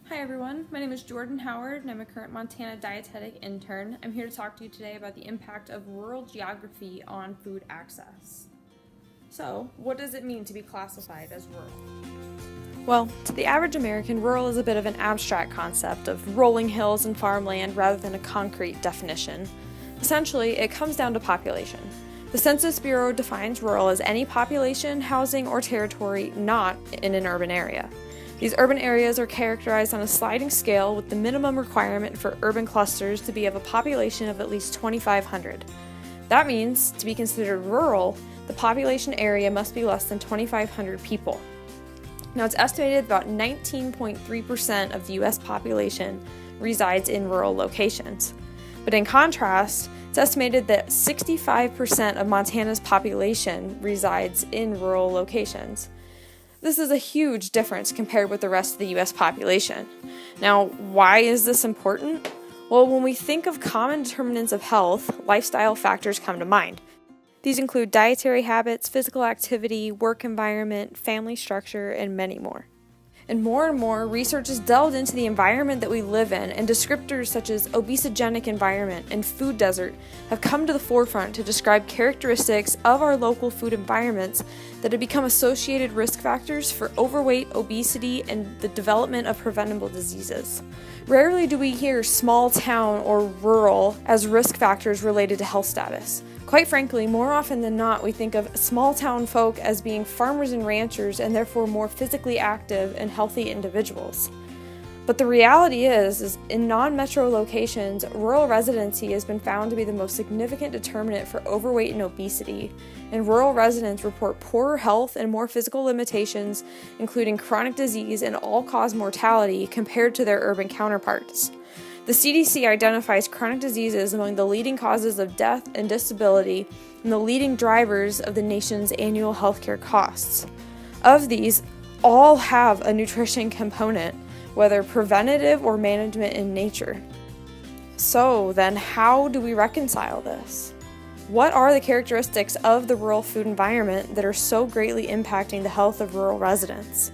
Hi everyone, my name is Jordan Howard and I'm a current Montana dietetic intern. I'm here to talk to you today about the impact of rural geography on food access. So, what does it mean to be classified as rural? Well, to the average American, rural is a bit of an abstract concept of rolling hills and farmland rather than a concrete definition. Essentially, it comes down to population. The Census Bureau defines rural as any population, housing, or territory not in an urban area. These urban areas are characterized on a sliding scale with the minimum requirement for urban clusters to be of a population of at least 2,500. That means, to be considered rural, the population area must be less than 2,500 people. Now, it's estimated about 19.3% of the U.S. population resides in rural locations. But in contrast, it's estimated that 65% of Montana's population resides in rural locations. This is a huge difference compared with the rest of the U.S. population. Now, why is this important? Well, when we think of common determinants of health, lifestyle factors come to mind. These include dietary habits, physical activity, work environment, family structure, and many more. And more, research has delved into the environment that we live in, and descriptors such as obesogenic environment and food desert have come to the forefront to describe characteristics of our local food environments that have become associated risk factors for overweight, obesity, and the development of preventable diseases. Rarely do we hear small town or rural as risk factors related to health status. Quite frankly, more often than not, we think of small town folk as being farmers and ranchers and therefore more physically active and healthy individuals. But the reality is in non-metro locations, rural residency has been found to be the most significant determinant for overweight and obesity, and rural residents report poorer health and more physical limitations, including chronic disease and all-cause mortality compared to their urban counterparts. The CDC identifies chronic diseases among the leading causes of death and disability and the leading drivers of the nation's annual healthcare costs. Of these, all have a nutrition component, whether preventative or management in nature. So then, how do we reconcile this? What are the characteristics of the rural food environment that are so greatly impacting the health of rural residents?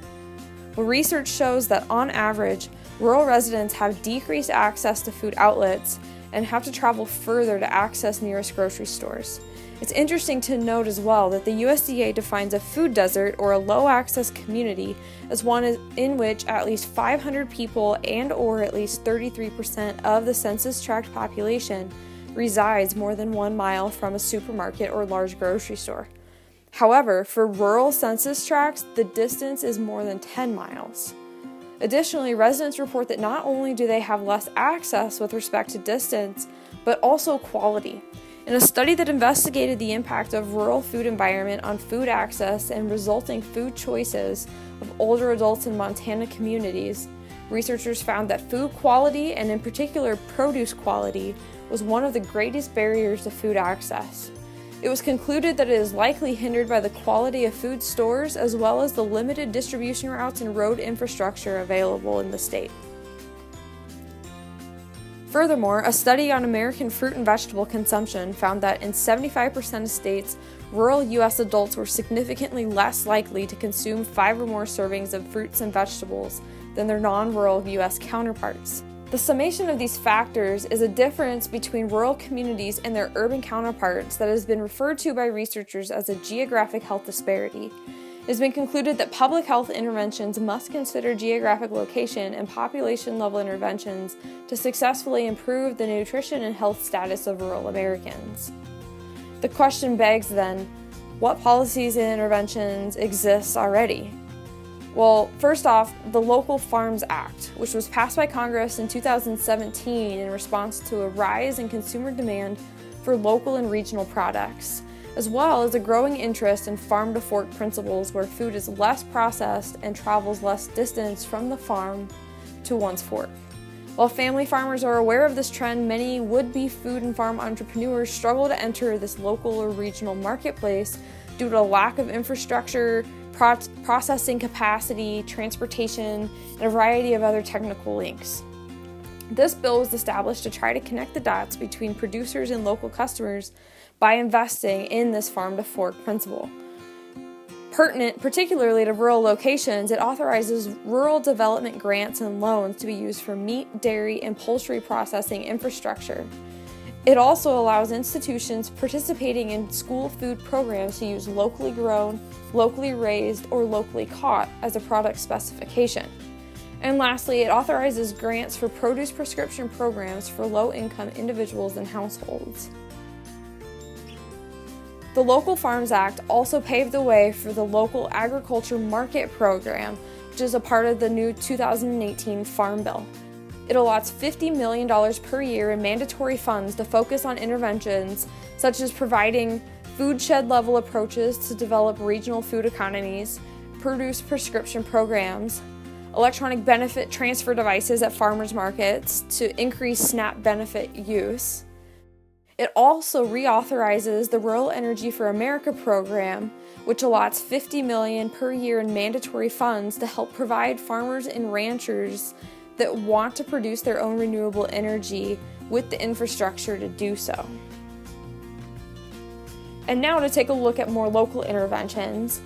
Well, research shows that on average, rural residents have decreased access to food outlets and have to travel further to access nearest grocery stores. It's interesting to note as well that the USDA defines a food desert or a low-access community as one in which at least 500 people and/or at least 33% of the census-tract population resides more than 1 mile from a supermarket or large grocery store. However, for rural census tracts, the distance is more than 10 miles. Additionally, residents report that not only do they have less access with respect to distance, but also quality. In a study that investigated the impact of rural food environment on food access and resulting food choices of older adults in Montana communities, researchers found that food quality, and in particular produce quality, was one of the greatest barriers to food access. It was concluded that it is likely hindered by the quality of food stores as well as the limited distribution routes and road infrastructure available in the state. Furthermore, a study on American fruit and vegetable consumption found that in 75% of states, rural U.S. adults were significantly less likely to consume 5 or more servings of fruits and vegetables than their non-rural U.S. counterparts. The summation of these factors is a difference between rural communities and their urban counterparts that has been referred to by researchers as a geographic health disparity. It has been concluded that public health interventions must consider geographic location and population-level interventions to successfully improve the nutrition and health status of rural Americans. The question begs then, what policies and interventions exist already? Well, first off, the Local Farms Act, which was passed by Congress in 2017 in response to a rise in consumer demand for local and regional products, as well as a growing interest in farm-to-fork principles where food is less processed and travels less distance from the farm to one's fork. While family farmers are aware of this trend, many would-be food and farm entrepreneurs struggle to enter this local or regional marketplace due to a lack of infrastructure, processing capacity, transportation, and a variety of other technical links. This bill was established to try to connect the dots between producers and local customers by investing in this farm-to-fork principle. Pertinent particularly to rural locations, it authorizes rural development grants and loans to be used for meat, dairy, and poultry processing infrastructure. It also allows institutions participating in school food programs to use locally grown, locally raised, or locally caught as a product specification. And lastly, it authorizes grants for produce prescription programs for low-income individuals and households. The Local Farms Act also paved the way for the Local Agriculture Market Program, which is a part of the new 2018 Farm Bill. It allots $50 million per year in mandatory funds to focus on interventions such as providing food shed level approaches to develop regional food economies, produce prescription programs, electronic benefit transfer devices at farmers markets to increase SNAP benefit use. It also reauthorizes the Rural Energy for America program, which allots $50 million per year in mandatory funds to help provide farmers and ranchers that want to produce their own renewable energy with the infrastructure to do so. And now to take a look at more local interventions,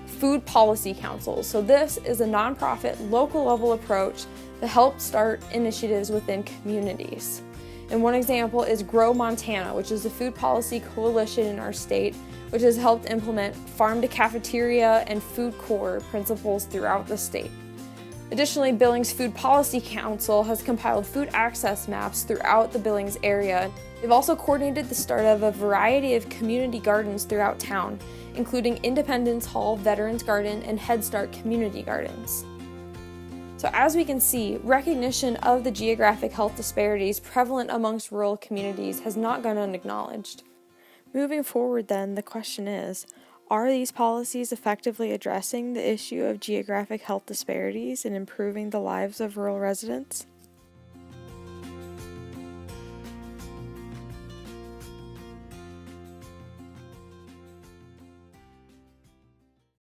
food policy councils. So this is a nonprofit, local level approach to help start initiatives within communities. And one example is Grow Montana, which is a food policy coalition in our state, which has helped implement farm-to-cafeteria and food corps principles throughout the state. Additionally, Billings Food Policy Council has compiled food access maps throughout the Billings area. They've also coordinated the start of a variety of community gardens throughout town, including Independence Hall Veterans Garden and Head Start Community Gardens. So as we can see, recognition of the geographic health disparities prevalent amongst rural communities has not gone unacknowledged. Moving forward then, the question is, are these policies effectively addressing the issue of geographic health disparities and improving the lives of rural residents?